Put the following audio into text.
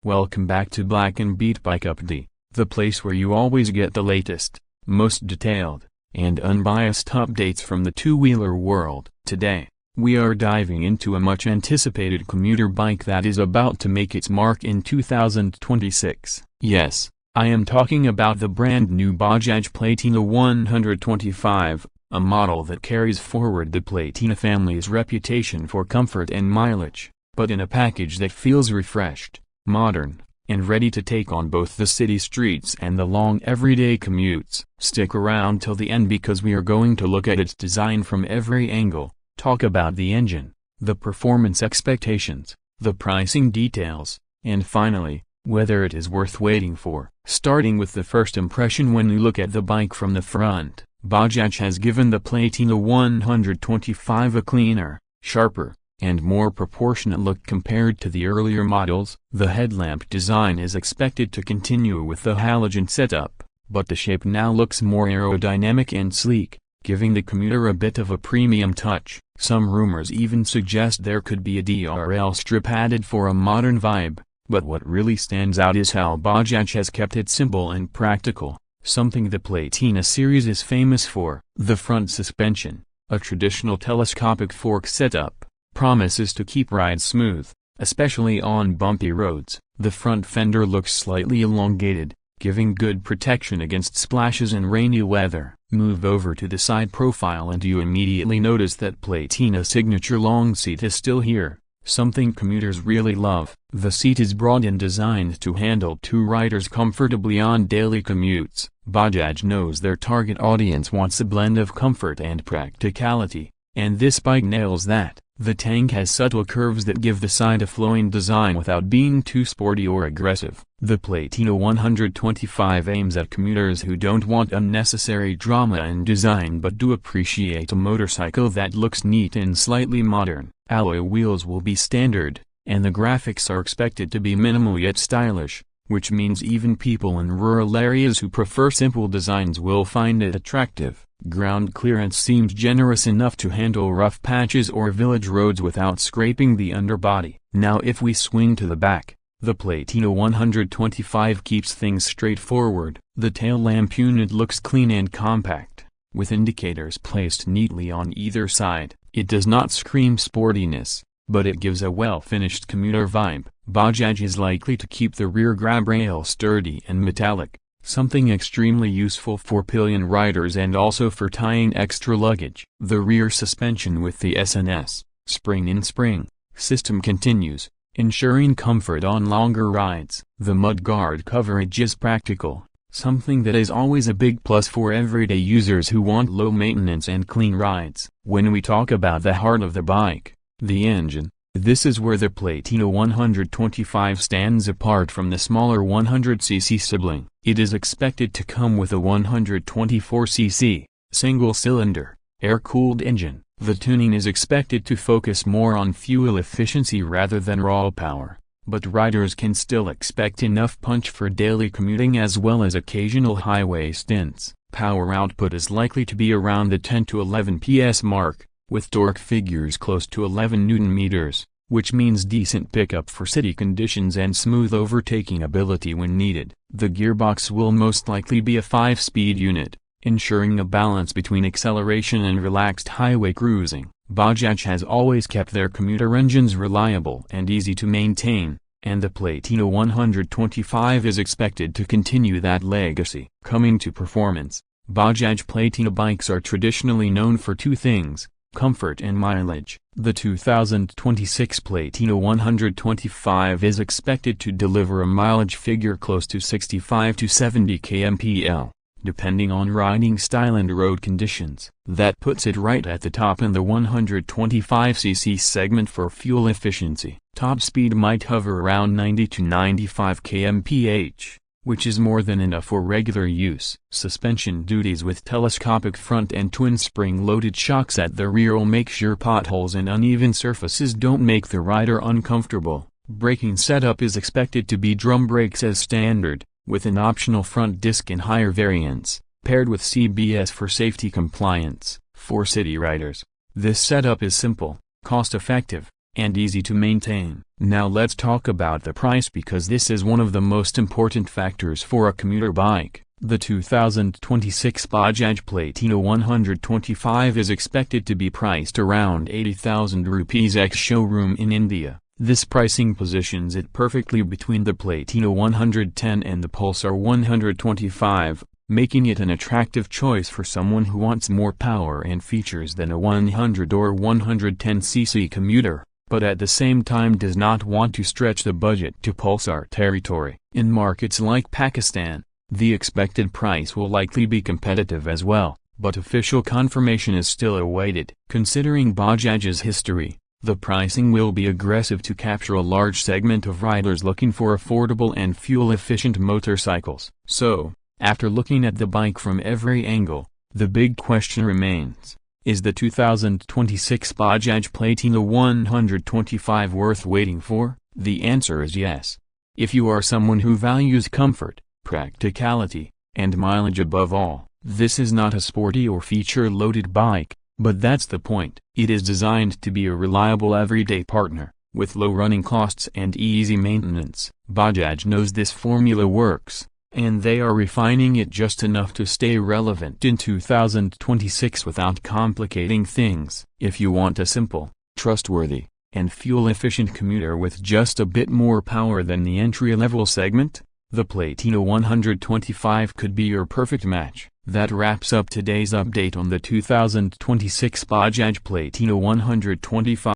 Welcome back to Blacken Beat Bike Update, the place where you always get the latest, most detailed, and unbiased updates from the two-wheeler world. Today, we are diving into a much-anticipated commuter bike that is about to make its mark in 2026. Yes, I am talking about the brand-new Bajaj Platina 125, a model that carries forward the Platina family's reputation for comfort and mileage, but in a package that feels refreshed, modern, and ready to take on both the city streets and the long everyday commutes. Stick around till the end because we are going to look at its design from every angle, talk about the engine, the performance expectations, the pricing details, and finally, whether it is worth waiting for. Starting with the first impression, when you look at the bike from the front, Bajaj has given the Platina 125 a cleaner, sharper, and more proportionate look compared to the earlier models. The headlamp design is expected to continue with the halogen setup, but the shape now looks more aerodynamic and sleek, giving the commuter a bit of a premium touch. Some rumors even suggest there could be a DRL strip added for a modern vibe, but what really stands out is how Bajaj has kept it simple and practical, something the Platina series is famous for. The front suspension, a traditional telescopic fork setup, promises to keep rides smooth, especially on bumpy roads. The front fender looks slightly elongated, giving good protection against splashes in rainy weather. Move over to the side profile and you immediately notice that Platina's signature long seat is still here, something commuters really love. The seat is broad and designed to handle two riders comfortably on daily commutes. Bajaj knows their target audience wants a blend of comfort and practicality, and this bike nails that. The tank has subtle curves that give the side a flowing design without being too sporty or aggressive. The Platina 125 aims at commuters who don't want unnecessary drama in design but do appreciate a motorcycle that looks neat and slightly modern. Alloy wheels will be standard, and the graphics are expected to be minimal yet stylish, which means even people in rural areas who prefer simple designs will find it attractive. Ground clearance seems generous enough to handle rough patches or village roads without scraping the underbody. Now if we swing to the back, the Platina 125 keeps things straightforward. The tail lamp unit looks clean and compact, with indicators placed neatly on either side. It does not scream sportiness, but it gives a well-finished commuter vibe. Bajaj is likely to keep the rear grab rail sturdy and metallic, something extremely useful for pillion riders and also for tying extra luggage. The rear suspension with the SNS, spring-in-spring, system continues, ensuring comfort on longer rides. The mudguard coverage is practical, something that is always a big plus for everyday users who want low maintenance and clean rides. When we talk about the heart of the bike, the engine, this is where the Platina 125 stands apart from the smaller 100cc sibling. It is expected to come with a 124cc, single-cylinder, air-cooled engine. The tuning is expected to focus more on fuel efficiency rather than raw power, but riders can still expect enough punch for daily commuting as well as occasional highway stints. Power output is likely to be around the 10 to 11 PS mark, with torque figures close to 11 Nm, which means decent pickup for city conditions and smooth overtaking ability when needed. The gearbox will most likely be a 5-speed unit, ensuring a balance between acceleration and relaxed highway cruising. Bajaj has always kept their commuter engines reliable and easy to maintain, and the Platina 125 is expected to continue that legacy. Coming to performance, Bajaj Platina bikes are traditionally known for two things: comfort and mileage. The 2026 Platina 125 is expected to deliver a mileage figure close to 65 to 70 kmpl, depending on riding style and road conditions. That puts it right at the top in the 125cc segment for fuel efficiency. Top speed might hover around 90 to 95 kmph, which is more than enough for regular use. Suspension duties with telescopic front and twin spring-loaded shocks at the rear will make sure potholes and uneven surfaces don't make the rider uncomfortable. Braking setup is expected to be drum brakes as standard, with an optional front disc in higher variants, paired with CBS for safety compliance. For city riders, this setup is simple, cost-effective, and easy to maintain. Now let's talk about the price, because this is one of the most important factors for a commuter bike. The 2026 Bajaj Platina 125 is expected to be priced around 80,000 rupees ex-showroom in India. This pricing positions it perfectly between the Platina 110 and the Pulsar 125, making it an attractive choice for someone who wants more power and features than a 100 or 110cc commuter, but at the same time does not want to stretch the budget to Pulsar territory. In markets like Pakistan, the expected price will likely be competitive as well, but official confirmation is still awaited. Considering Bajaj's history, the pricing will be aggressive to capture a large segment of riders looking for affordable and fuel-efficient motorcycles. So, after looking at the bike from every angle, the big question remains: is the 2026 Bajaj Platina 125 worth waiting for? The answer is yes. If you are someone who values comfort, practicality, and mileage above all, this is not a sporty or feature-loaded bike, but that's the point. It is designed to be a reliable everyday partner, with low running costs and easy maintenance. Bajaj knows this formula works, and they are refining it just enough to stay relevant in 2026 without complicating things. If you want a simple, trustworthy, and fuel-efficient commuter with just a bit more power than the entry-level segment, the Platina 125 could be your perfect match. That wraps up today's update on the 2026 Bajaj Platina 125.